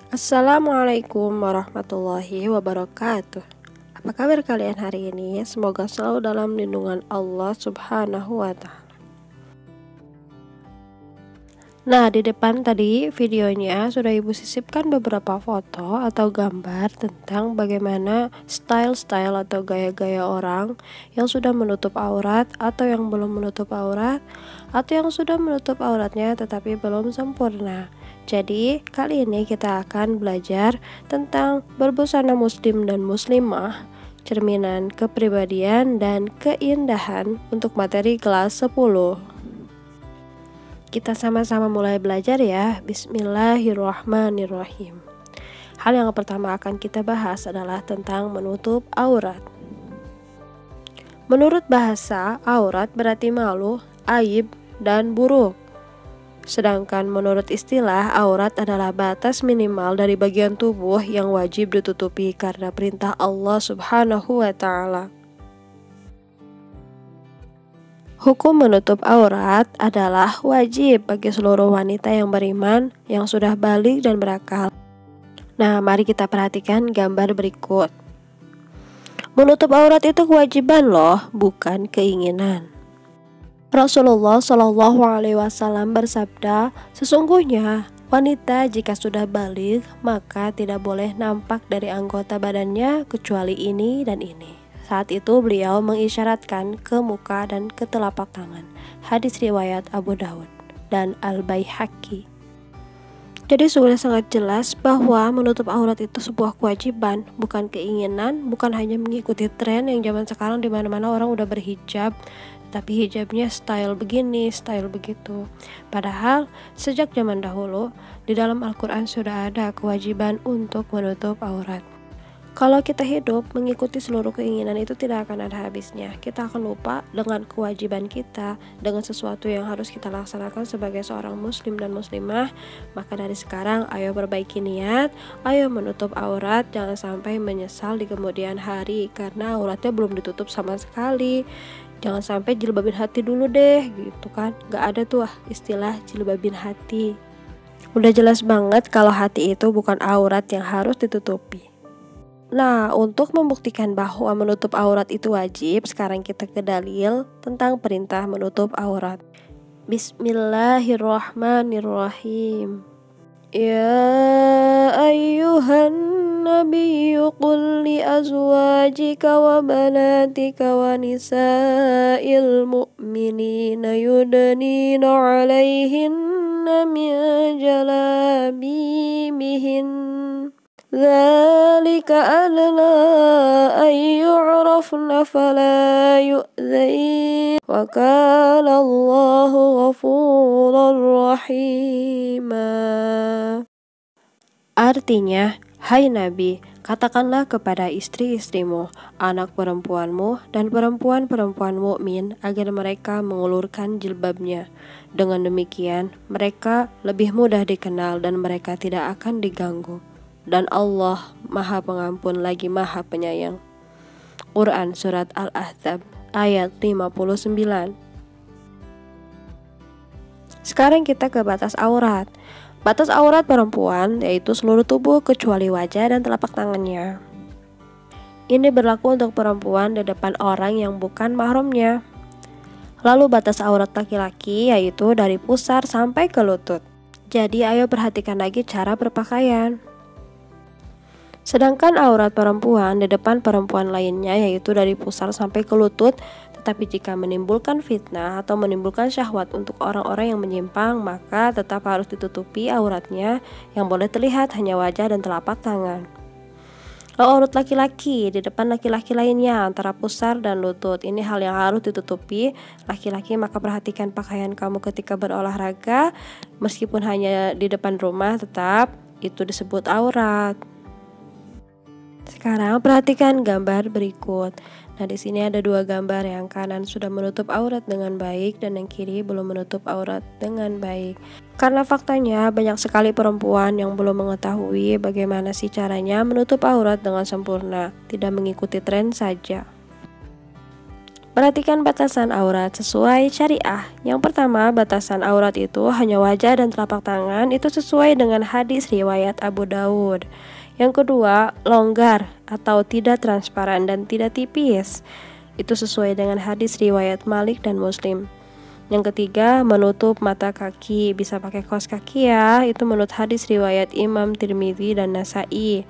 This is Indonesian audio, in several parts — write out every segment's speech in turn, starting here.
Assalamualaikum warahmatullahi wabarakatuh. Apa kabar kalian hari ini? Semoga selalu dalam lindungan Allah Subhanahu wa Ta'ala. Nah, di depan tadi videonya sudah ibu sisipkan beberapa foto atau gambar tentang bagaimana style-style atau gaya-gaya orang yang sudah menutup aurat atau yang belum menutup aurat atau yang sudah menutup auratnya tetapi belum sempurna. Jadi, kali ini kita akan belajar tentang berbusana muslim dan muslimah, cerminan kepribadian dan keindahan untuk materi kelas 10. Kita sama-sama mulai belajar ya. Bismillahirrahmanirrahim. Hal yang pertama akan kita bahas adalah tentang menutup aurat. Menurut bahasa, aurat berarti malu, aib, dan buruk. Sedangkan menurut istilah, aurat adalah batas minimal dari bagian tubuh yang wajib ditutupi karena perintah Allah Subhanahu wa Ta'ala. Hukum menutup aurat adalah wajib bagi seluruh wanita yang beriman, yang sudah baligh dan berakal. Nah, mari kita perhatikan gambar berikut. Menutup aurat itu kewajiban loh, bukan keinginan. Rasulullah Shallallahu Alaihi Wasallam bersabda, sesungguhnya wanita jika sudah baligh maka tidak boleh nampak dari anggota badannya kecuali ini dan ini. Saat itu beliau mengisyaratkan ke muka dan ke telapak tangan. Hadis riwayat Abu Daud dan Al-Baihaqi. Jadi sudah sangat jelas bahwa menutup aurat itu sebuah kewajiban, bukan keinginan, bukan hanya mengikuti tren yang zaman sekarang di mana-mana orang udah berhijab, tapi hijabnya style begini, style begitu. Padahal sejak zaman dahulu di dalam Al-Quran sudah ada kewajiban untuk menutup aurat. Kalau kita hidup mengikuti seluruh keinginan itu tidak akan ada habisnya. Kita akan lupa dengan kewajiban kita, dengan sesuatu yang harus kita laksanakan sebagai seorang muslim dan muslimah. Maka dari sekarang ayo perbaiki niat, ayo menutup aurat, jangan sampai menyesal di kemudian hari karena auratnya belum ditutup sama sekali. Jangan sampai jilbabin hati dulu deh gitu kan. Gak ada tuh istilah jilbabin hati. Udah jelas banget kalau hati itu bukan aurat yang harus ditutupi. Nah, untuk membuktikan bahwa menutup aurat itu wajib, sekarang kita ke dalil tentang perintah menutup aurat. Bismillahirrahmanirrahim. Ya ayyuhan nabiyyu qul li azwajika wa banatika wa nisa'il mu'minina yudnina 'alaihinna min jalabibihin. Dzalika adna an yu'rafna fala yu'dzain wa kana Allahu ghafurar rahima. Artinya, hai Nabi, katakanlah kepada istri-istrimu, anak perempuanmu, dan perempuan-perempuan mukmin agar mereka mengulurkan jilbabnya. Dengan demikian, mereka lebih mudah dikenal dan mereka tidak akan diganggu. Dan Allah Maha Pengampun lagi Maha Penyayang. Quran Surat Al-Ahzab ayat 59. Sekarang kita ke batas aurat. Batas aurat perempuan yaitu seluruh tubuh kecuali wajah dan telapak tangannya. Ini berlaku untuk perempuan di depan orang yang bukan mahramnya. Lalu batas aurat laki-laki yaitu dari pusar sampai ke lutut. Jadi ayo perhatikan lagi cara berpakaian. Sedangkan aurat perempuan di depan perempuan lainnya yaitu dari pusar sampai ke lutut, tetapi jika menimbulkan fitnah atau menimbulkan syahwat untuk orang-orang yang menyimpang, maka tetap harus ditutupi auratnya, yang boleh terlihat hanya wajah dan telapak tangan. Lalu aurat laki-laki di depan laki-laki lainnya antara pusar dan lutut, ini hal yang harus ditutupi laki-laki, maka perhatikan pakaian kamu ketika berolahraga, meskipun hanya di depan rumah tetap itu disebut aurat. Sekarang perhatikan gambar berikut. Nah, di sini ada dua gambar, yang kanan sudah menutup aurat dengan baik dan yang kiri belum menutup aurat dengan baik. Karena faktanya banyak sekali perempuan yang belum mengetahui bagaimana sih caranya menutup aurat dengan sempurna, tidak mengikuti tren saja. Perhatikan batasan aurat sesuai syariah. Yang pertama, batasan aurat itu hanya wajah dan telapak tangan, itu sesuai dengan hadis riwayat Abu Daud. Yang kedua, longgar atau tidak transparan dan tidak tipis, itu sesuai dengan hadis riwayat Malik dan Muslim. Yang ketiga, menutup mata kaki, bisa pakai kaos kaki ya, itu menurut hadis riwayat Imam Tirmidzi dan Nasai.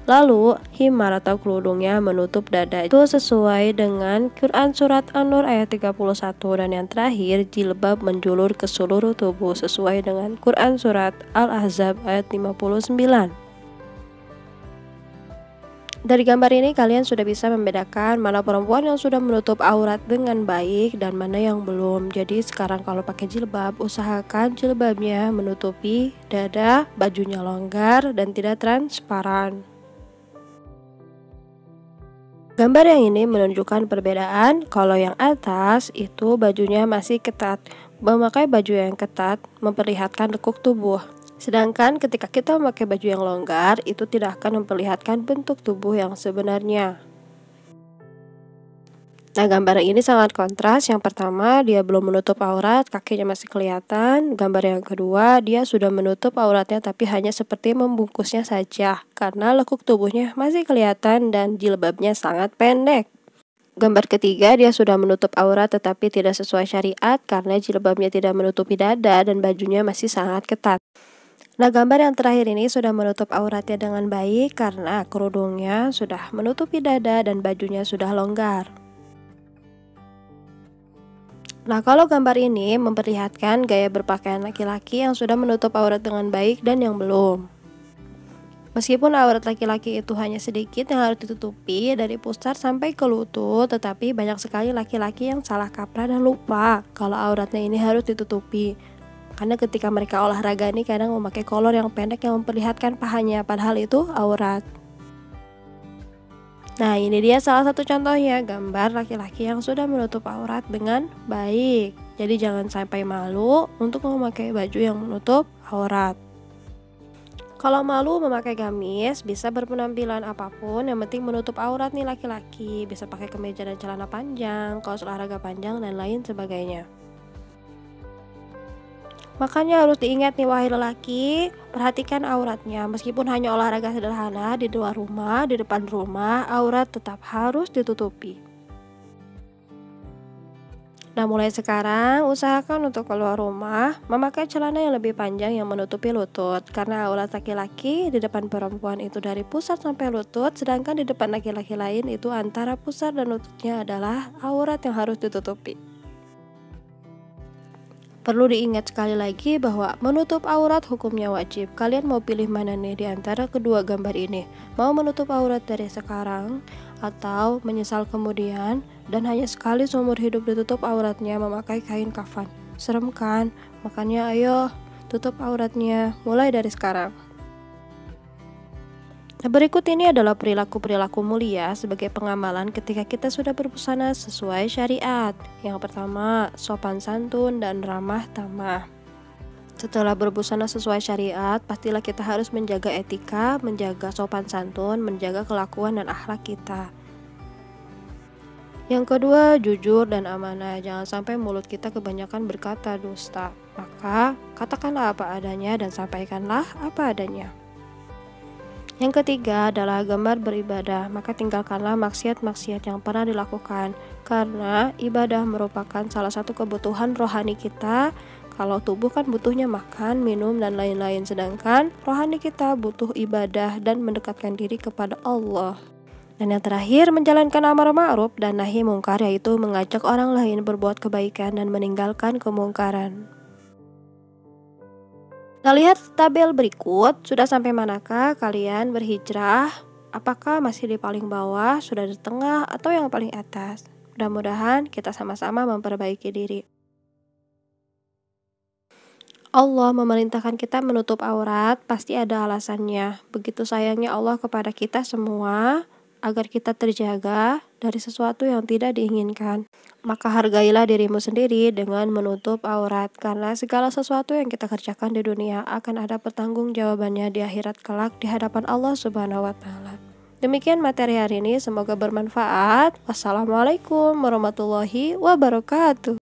Lalu, himar atau kerudungnya menutup dada, itu sesuai dengan Quran Surat An-Nur ayat 31. Dan yang terakhir, jilbab menjulur ke seluruh tubuh sesuai dengan Quran Surat Al-Ahzab ayat 59. Dari gambar ini kalian sudah bisa membedakan mana perempuan yang sudah menutup aurat dengan baik dan mana yang belum. Jadi sekarang kalau pakai jilbab, usahakan jilbabnya menutupi dada, bajunya longgar dan tidak transparan. Gambar yang ini menunjukkan perbedaan. Kalau yang atas itu bajunya masih ketat. Memakai baju yang ketat memperlihatkan lekuk tubuh. Sedangkan ketika kita memakai baju yang longgar, itu tidak akan memperlihatkan bentuk tubuh yang sebenarnya. Nah, gambar ini sangat kontras. Yang pertama, dia belum menutup aurat, kakinya masih kelihatan. Gambar yang kedua, dia sudah menutup auratnya tapi hanya seperti membungkusnya saja, karena lekuk tubuhnya masih kelihatan dan jilbabnya sangat pendek. Gambar ketiga, dia sudah menutup aurat tetapi tidak sesuai syariat karena jilbabnya tidak menutupi dada dan bajunya masih sangat ketat. Nah, gambar yang terakhir ini sudah menutup auratnya dengan baik karena kerudungnya sudah menutupi dada dan bajunya sudah longgar. Nah, kalau gambar ini memperlihatkan gaya berpakaian laki-laki yang sudah menutup aurat dengan baik dan yang belum. Meskipun aurat laki-laki itu hanya sedikit yang harus ditutupi dari pusar sampai ke lutut, tetapi banyak sekali laki-laki yang salah kaprah dan lupa kalau auratnya ini harus ditutupi. Karena ketika mereka olahraga ini kadang memakai kolor yang pendek yang memperlihatkan pahanya, padahal itu aurat. Nah, ini dia salah satu contohnya, gambar laki-laki yang sudah menutup aurat dengan baik. Jadi jangan sampai malu untuk memakai baju yang menutup aurat. Kalau malu memakai gamis, bisa berpenampilan apapun, yang penting menutup aurat nih laki-laki. Bisa pakai kemeja dan celana panjang, kaos olahraga panjang, dan lain sebagainya. Makanya harus diingat nih wahai lelaki, perhatikan auratnya. Meskipun hanya olahraga sederhana di luar rumah, di depan rumah, aurat tetap harus ditutupi. Nah, mulai sekarang usahakan untuk keluar rumah memakai celana yang lebih panjang yang menutupi lutut. Karena aurat laki-laki di depan perempuan itu dari pusar sampai lutut, sedangkan di depan laki-laki lain itu antara pusar dan lututnya adalah aurat yang harus ditutupi. Perlu diingat sekali lagi bahwa menutup aurat hukumnya wajib. Kalian mau pilih mana nih di antara kedua gambar ini? Mau menutup aurat dari sekarang atau menyesal kemudian dan hanya sekali seumur hidup ditutup auratnya memakai kain kafan? Serem kan? Makanya ayo tutup auratnya mulai dari sekarang. Nah, berikut ini adalah perilaku-perilaku mulia sebagai pengamalan ketika kita sudah berbusana sesuai syariat. Yang pertama, sopan santun dan ramah tamah. Setelah berbusana sesuai syariat, pastilah kita harus menjaga etika, menjaga sopan santun, menjaga kelakuan dan akhlak kita. Yang kedua, jujur dan amanah. Jangan sampai mulut kita kebanyakan berkata dusta. Maka, katakanlah apa adanya dan sampaikanlah apa adanya. Yang ketiga adalah gemar beribadah, maka tinggalkanlah maksiat-maksiat yang pernah dilakukan, karena ibadah merupakan salah satu kebutuhan rohani kita. Kalau tubuh kan butuhnya makan, minum, dan lain-lain, sedangkan rohani kita butuh ibadah dan mendekatkan diri kepada Allah. Dan yang terakhir, menjalankan amar ma'ruf dan nahi mungkar, yaitu mengajak orang lain berbuat kebaikan dan meninggalkan kemungkaran. Nah, lihat tabel berikut, sudah sampai manakah kalian berhijrah? Apakah masih di paling bawah, sudah di tengah, atau yang paling atas? Mudah-mudahan kita sama-sama memperbaiki diri. Allah memerintahkan kita menutup aurat, pasti ada alasannya. Begitu sayangnya Allah kepada kita semua, agar kita terjaga dari sesuatu yang tidak diinginkan. Maka hargailah dirimu sendiri dengan menutup aurat, karena segala sesuatu yang kita kerjakan di dunia akan ada pertanggungjawabannya di akhirat kelak di hadapan Allah Subhanahu wa Ta'ala. Demikian materi hari ini, semoga bermanfaat. Wassalamualaikum warahmatullahi wabarakatuh.